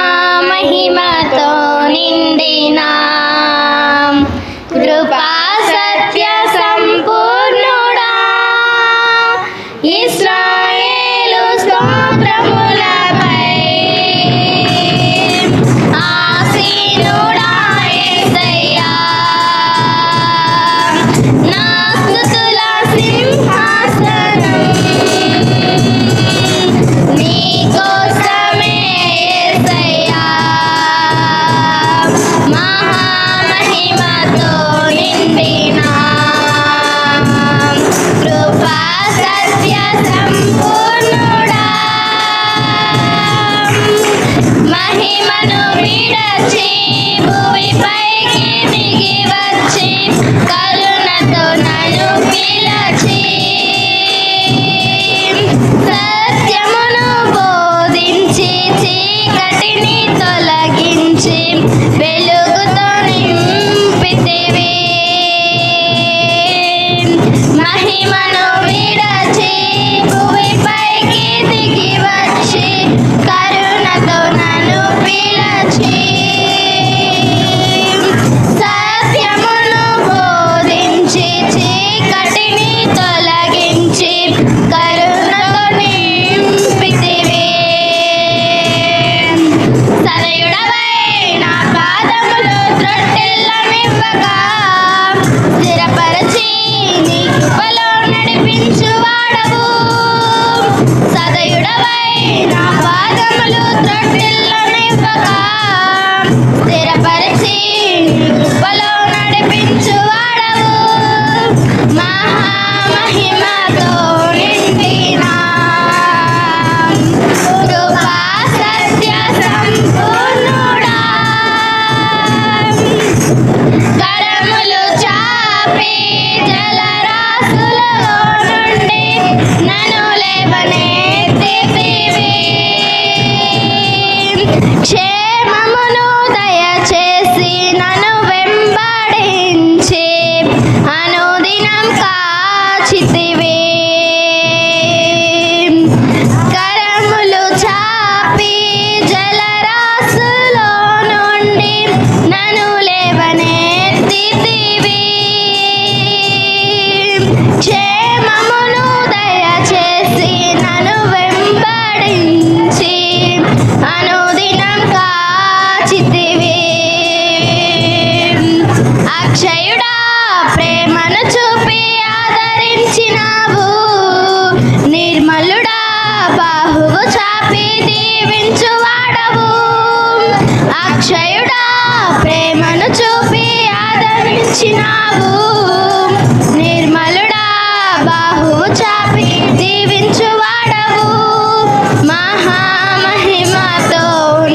మహామహిమతో నిండిన కృపా సత్య సంపూర్ణుడా ఇశ్రాయేలు స్తోత్రములపై ఆసీనుడా యేసయ్యా నా స్తుతుల సింహాసనం నీకోసమే యేసయ్యా మహామహిమతో నిండిన కృపా సత్య సంపూర్ణుడా మహిమను విడచి భూమిపైకి దిగి వచ్చి కరుణతో నన్ను పిలచి సత్యమును బోధించి చీకటిని తొలగించి వెలుగుతో నింపితివి మహిమను విడచి భూమిపైకి దిగి వచ్చి కరుణతో నన్ను పిలచి సత్యమును బోధించి చీకటిని తొలగించి కరుణతో నింపితివి సదయుడవై నా పాదములు త్రొట్టెల్లనివ్వగా స్థిరపరచి నీ కృపలో నడిపించువాడవు సదయుడవై నా పాదములు త్రొట్టెల్లనివ్వగా స్థిరపరచి నీ కృపలో నడిపించువాడవు మహామహిమతో నిండిన కృపా సత్య సంపూర్ణుడా కరములు చాపి జలరాశులలో నుండి నన్ను లేవనెత్తితివి క్షేమమును దయచేసి నన్ను వెంబడించి అనుదినం కాచితివి కరములు చాపి జలరాశులో నుండి నన్ను లేవనెత్తితివి క్షేమమును దయచేసి నన్ను వెంబడించి అనుదినం కాచితివి అక్షయుడా ప్రేమను చూపి ఆదరించినావు నిర్మలుడా బాహువు చాపి దీవించువాడవు అక్షయుడా ప్రేమను చూపి ఆదరించినావు నిర్మలుడా బాహువు చాపి దీవించువాడవు మహామహిమతో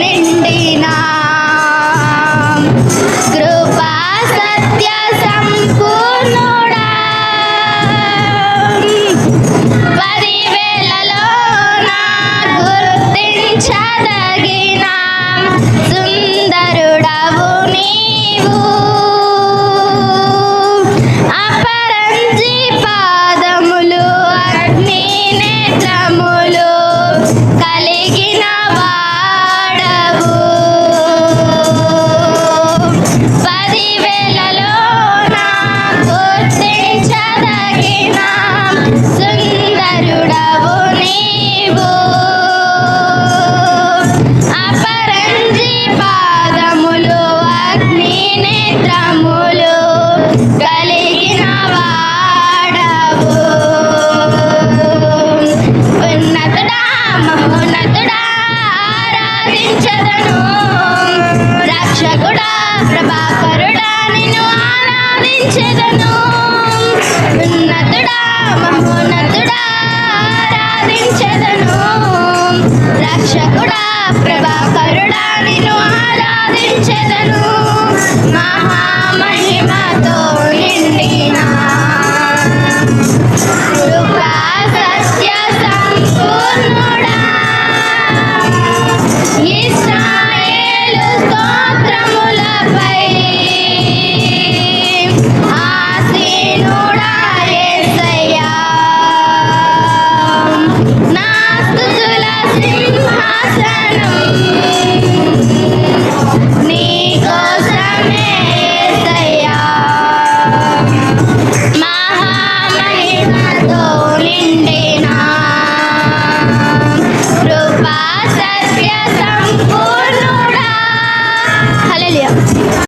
నిండిన కృపా సత్య సంపూర్ణుడా పదివేలలో నా గుర్తించదగిన సుందరుడవు నీవు అపరంజి పాదములు అగ్ని నేత్రములు కలిగిన వాడవు పదివేలలో నా గుర్తించదగిన సుందరుడవు నీవు అపరంజి పాదములు అగ్ని నేత్రములు కలిగిన వాడవు ఉన్నతుడా మహోన్నతుడా ఆరాధించదను రక్షకుడా ప్రభాకరుడా నిన్ను ఆరాధించదను ఉన్నతుడా మహోన్నతుడా ఆరాధించదను రక్షకుడా ప్రభాకరుడా నిన్ను ఆరాధించదను మహామహిమతో